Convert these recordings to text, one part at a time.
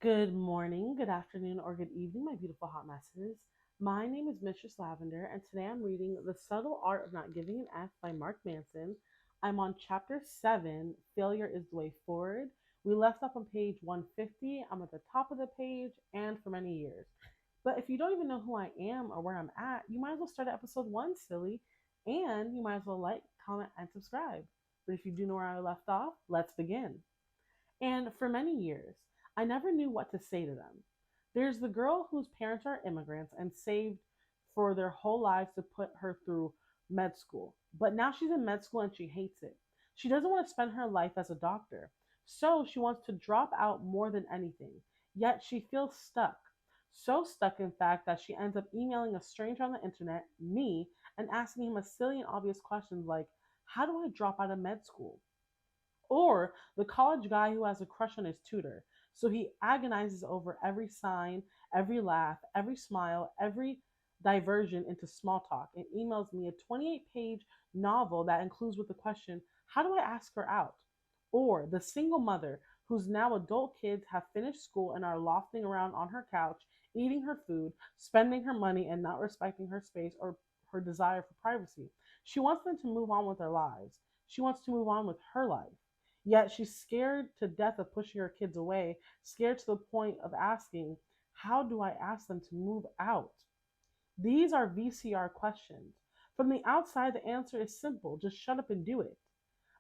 Good morning, good afternoon, or good evening, my beautiful hot messes. My name is Mistress Lavender, and today I'm reading The Subtle Art of Not Giving an F by Mark Manson. I'm on chapter 7, Failure is the Way Forward. We left off on page 150. I'm at the top of the page, and for many years. But if you don't even know who I am or where I'm at, you might as well start at episode 1, silly, and you might as well like, comment, and subscribe. But if you do know where I left off, let's begin. And for many years, I never knew what to say to them. There's the girl whose parents are immigrants and saved for their whole lives to put her through med school. But now she's in med school and she hates it. She doesn't want to spend her life as a doctor. So she wants to drop out more than anything. Yet she feels stuck. So stuck, in fact, that she ends up emailing a stranger on the internet, me, and asking him a silly and obvious questions like, how do I drop out of med school? Or the college guy who has a crush on his tutor. So he agonizes over every sign, every laugh, every smile, every diversion into small talk and emails me a 28-page novel that includes with the question, how do I ask her out? Or the single mother whose now adult kids have finished school and are lofting around on her couch, eating her food, spending her money, and not respecting her space or her desire for privacy. She wants them to move on with their lives. She wants to move on with her life. Yet she's scared to death of pushing her kids away, scared to the point of asking, how do I ask them to move out? These are VCR questions. From the outside, the answer is simple, just shut up and do it.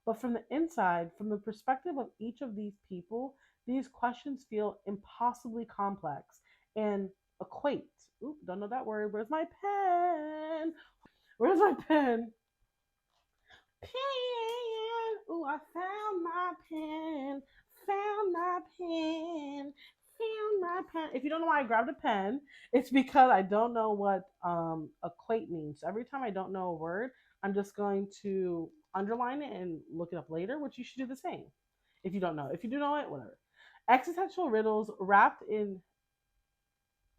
But from the inside, from the perspective of each of these people, these questions feel impossibly complex and equate. Oop, don't know that word. Where's my pen? Where's my pen? Pen. Ooh, I found my pen. Found my pen. Found my pen. If you don't know why I grabbed a pen, it's because I don't know what equate means. So every time I don't know a word, I'm just going to underline it and look it up later, which you should do the same. If you don't know, if you do know it, whatever. Existential riddles wrapped in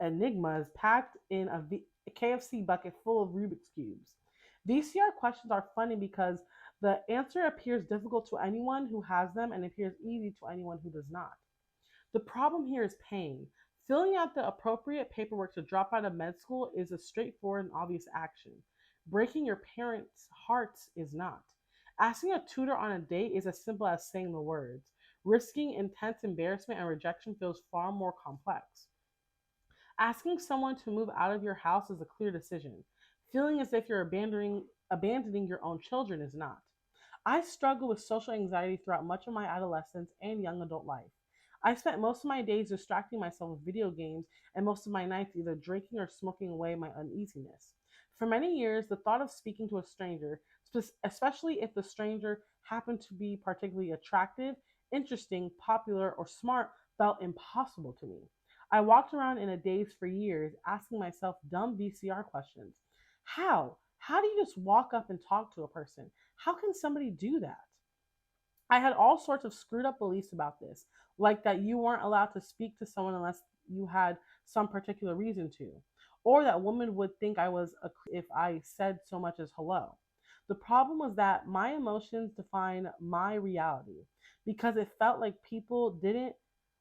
enigmas packed in a KFC bucket full of Rubik's Cubes. VCR questions are funny because the answer appears difficult to anyone who has them and appears easy to anyone who does not. The problem here is paying. Filling out the appropriate paperwork to drop out of med school is a straightforward and obvious action. Breaking your parents' hearts is not. Asking a tutor on a date is as simple as saying the words. Risking intense embarrassment and rejection feels far more complex. Asking someone to move out of your house is a clear decision. Feeling as if you're abandoning your own children is not. I struggled with social anxiety throughout much of my adolescence and young adult life. I spent most of my days distracting myself with video games and most of my nights either drinking or smoking away my uneasiness. For many years, the thought of speaking to a stranger, especially if the stranger happened to be particularly attractive, interesting, popular, or smart, felt impossible to me. I walked around in a daze for years, asking myself dumb VCR questions. How? How do you just walk up and talk to a person? How can somebody do that? I had all sorts of screwed up beliefs about this, like that you weren't allowed to speak to someone unless you had some particular reason to, or that women would think I was a if I said so much as hello. The problem was that my emotions define my reality because it felt like people didn't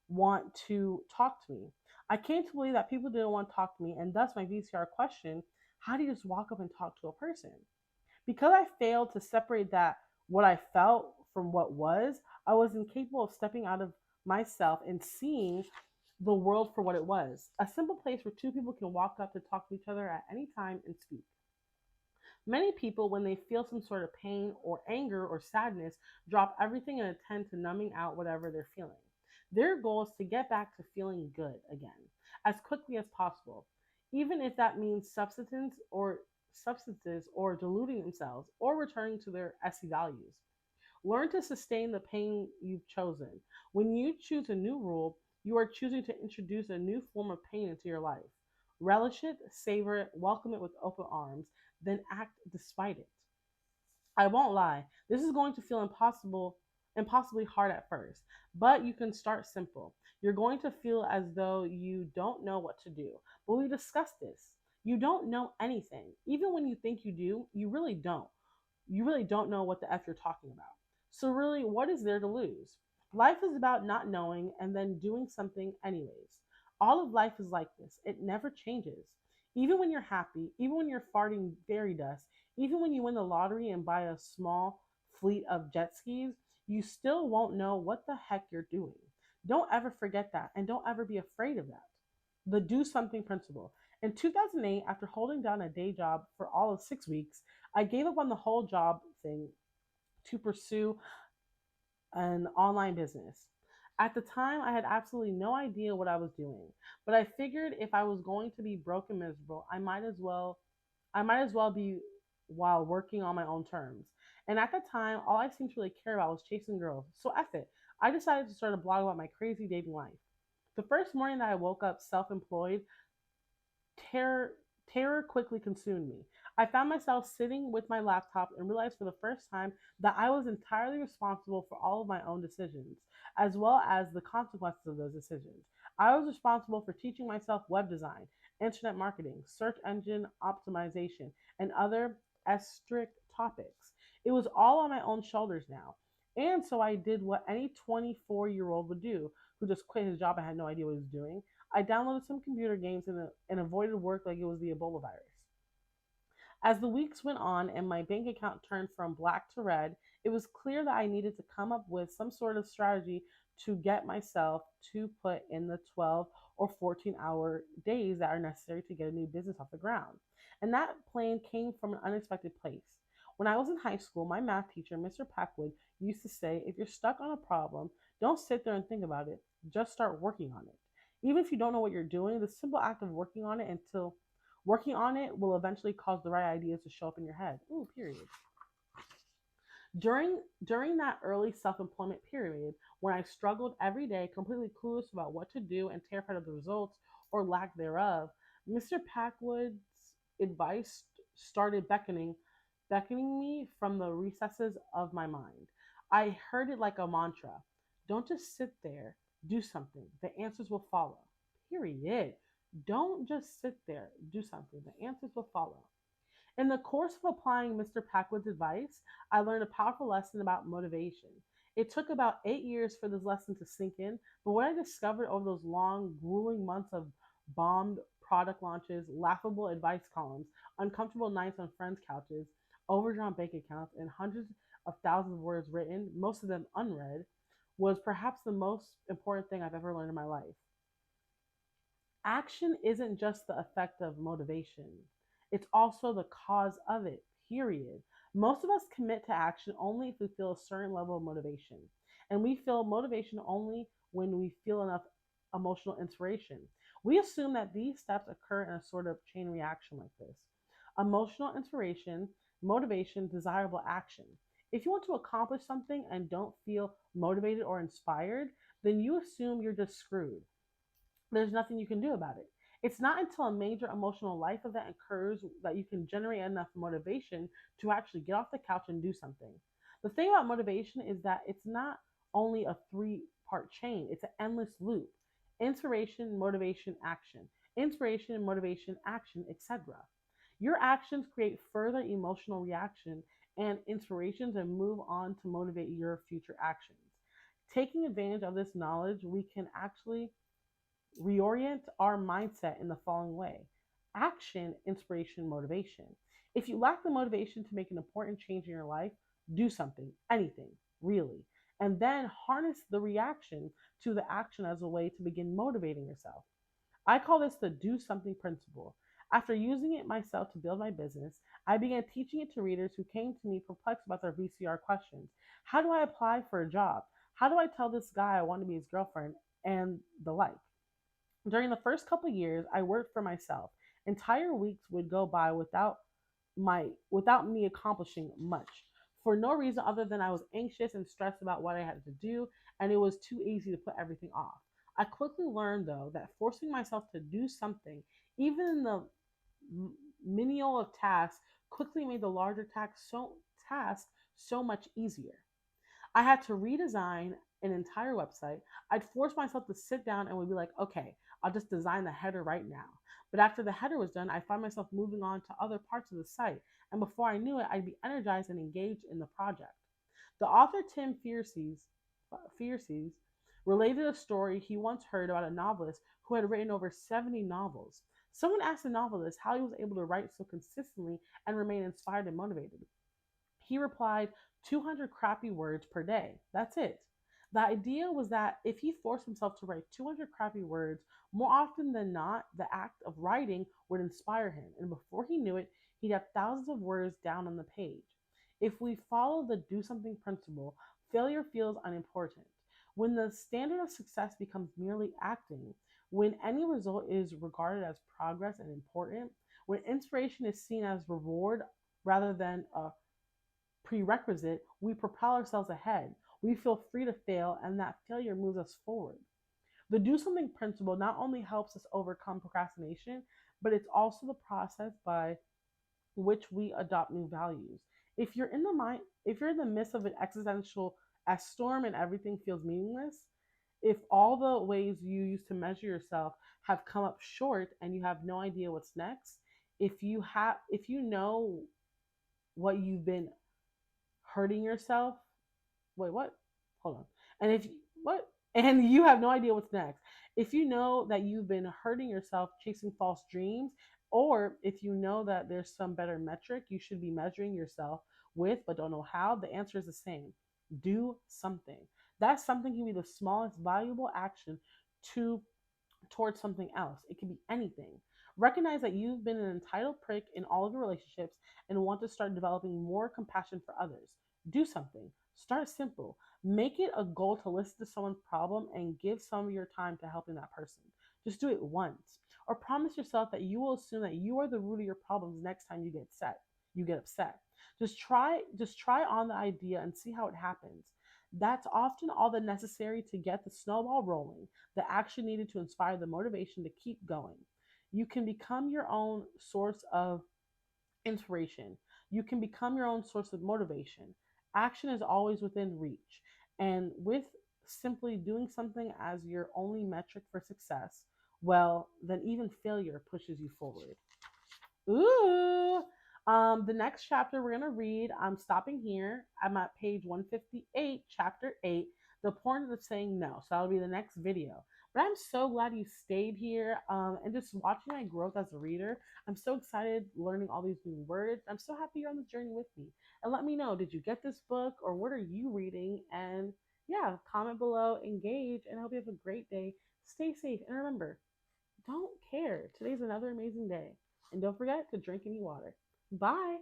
want to talk to me. I came to believe that people didn't want to talk to me, and thus my VCR question, how do you just walk up and talk to a person? Because I failed to separate that what I felt from what was, I was incapable of stepping out of myself and seeing the world for what it was. A simple place where two people can walk up to talk to each other at any time and speak. Many people, when they feel some sort of pain or anger or sadness, drop everything and attend to numbing out whatever they're feeling. Their goal is to get back to feeling good again as quickly as possible, even if that means substances or diluting themselves or returning to their SE values. Learn to sustain the pain you've chosen. When you choose a new rule, you are choosing to introduce a new form of pain into your life. Relish it, savor it, welcome it with open arms, then act despite it. I won't lie, this is going to feel impossibly hard at first, but you can start simple. You're going to feel as though you don't know what to do, but we discussed this. You don't know anything. Even when you think you do, you really don't. You really don't know what the F you're talking about. So, really, what is there to lose? Life is about not knowing and then doing something anyways. All of life is like this. It never changes. Even when you're happy, even when you're farting fairy dust, even when you win the lottery and buy a small fleet of jet skis, you still won't know what the heck you're doing. Don't ever forget that and don't ever be afraid of that. The do something principle. In 2008, after holding down a day job for all of 6 weeks, I gave up on the whole job thing to pursue an online business. At the time, I had absolutely no idea what I was doing, but I figured if I was going to be broke and miserable, I might as well be while working on my own terms. And at the time, all I seemed to really care about was chasing girls. So F it. I decided to start a blog about my crazy dating life. The first morning that I woke up self-employed, terror terror quickly consumed me. I found myself sitting with my laptop and realized for the first time that I was entirely responsible for all of my own decisions, as well as the consequences of those decisions. I was responsible for teaching myself web design, internet marketing, search engine optimization, and other strict topics. It was all on my own shoulders now. And so I did what any 24-year-old would do who just quit his job and had no idea what he was doing. I downloaded some computer games and avoided work like it was the Ebola virus. As the weeks went on and my bank account turned from black to red, it was clear that I needed to come up with some sort of strategy to get myself to put in the 12 or 14-hour days that are necessary to get a new business off the ground. And that plan came from an unexpected place. When I was in high school, my math teacher, Mr. Packwood, used to say, if you're stuck on a problem, don't sit there and think about it, just start working on it. Even if you don't know what you're doing, the simple act of working on it will eventually cause the right ideas to show up in your head. Ooh, period. During that early self-employment period, when I struggled every day, completely clueless about what to do and terrified of the results or lack thereof, Mr. Packwood's advice started beckoning me from the recesses of my mind. I heard it like a mantra. Don't just sit there, do something. The answers will follow. Period. Don't just sit there, do something. The answers will follow. In the course of applying Mr. Packwood's advice, I learned a powerful lesson about motivation. It took about 8 years for this lesson to sink in, but what I discovered over those long, grueling months of bombed product launches, laughable advice columns, uncomfortable nights on friends' couches, overdrawn bank accounts, and hundreds of thousands of words written, most of them unread, was perhaps the most important thing I've ever learned in my life. Action isn't just the effect of motivation, it's also the cause of it, period. Most of us commit to action only if we feel a certain level of motivation. And we feel motivation only when we feel enough emotional inspiration. We assume that these steps occur in a sort of chain reaction like this: emotional inspiration, motivation, desirable action. If you want to accomplish something and don't feel motivated or inspired, then you assume you're just screwed. There's nothing you can do about it. It's not until a major emotional life event occurs that you can generate enough motivation to actually get off the couch and do something. The thing about motivation is that it's not only a three-part chain, it's an endless loop: inspiration, motivation, action, inspiration, motivation, action, etc. Your actions create further emotional reaction and inspirations and move on to motivate your future actions. Taking advantage of this knowledge, we can actually reorient our mindset in the following way: action, inspiration, motivation. If you lack the motivation to make an important change in your life, do something, anything, really. And then harness the reaction to the action as a way to begin motivating yourself. I call this the do something principle. After using it myself to build my business, I began teaching it to readers who came to me perplexed about their VCR questions. How do I apply for a job? How do I tell this guy I want to be his girlfriend? And the like. During the first couple of years, I worked for myself. Entire weeks would go by without me accomplishing much, for no reason other than I was anxious and stressed about what I had to do, and it was too easy to put everything off. I quickly learned, though, that forcing myself to do something, even in the menial of tasks, quickly made the larger task so much easier. I had to redesign an entire website. I'd force myself to sit down and would be like, okay, I'll just design the header right now. But after the header was done, I found myself moving on to other parts of the site. And before I knew it, I'd be energized and engaged in the project. The author Tim Ferriss Fierces related a story he once heard about a novelist who had written over 70 novels. Someone asked the novelist how he was able to write so consistently and remain inspired and motivated. He replied, 200 crappy words per day. That's it. The idea was that if he forced himself to write 200 crappy words, more often than not, the act of writing would inspire him. And before he knew it, he'd have thousands of words down on the page. If we follow the do something principle, failure feels unimportant. When the standard of success becomes merely acting, when any result is regarded as progress and important, when inspiration is seen as reward rather than a prerequisite, we propel ourselves ahead. We feel free to fail, and that failure moves us forward. The do something principle not only helps us overcome procrastination, but it's also the process by which we adopt new values. If you're in the midst of an existential storm and everything feels meaningless, if all the ways you used to measure yourself have come up short and you have no idea what's next, if you know what you've been hurting yourself. Wait, what? Hold on. And if what? And you have no idea what's next. If you know that you've been hurting yourself chasing false dreams, or if you know that there's some better metric you should be measuring yourself with but don't know how, the answer is the same. Do something. That something can be the smallest valuable action to towards something else. It can be anything. Recognize that you've been an entitled prick in all of your relationships and want to start developing more compassion for others. Do something. Start simple. Make it a goal to listen to someone's problem and give some of your time to helping that person. Just do it once. Or promise yourself that you will assume that you are the root of your problems next time you get upset. Just try on the idea and see how it happens. That's often all that necessary to get the snowball rolling, the action needed to inspire the motivation to keep going. You can become your own source of inspiration. You can become your own source of motivation. Action is always within reach. And with simply doing something as your only metric for success, well, then even failure pushes you forward. Ooh. The next chapter we're gonna read, I'm stopping here. I'm at page 158, chapter 8, the importance of saying no. So that'll be the next video. But I'm so glad you stayed here and just watching my growth as a reader. I'm so excited learning all these new words. I'm so happy you're on this journey with me. And let me know, did you get this book or what are you reading? And yeah, comment below, engage, and I hope you have a great day. Stay safe. And remember, don't care. Today's another amazing day. And don't forget to drink any water. Bye.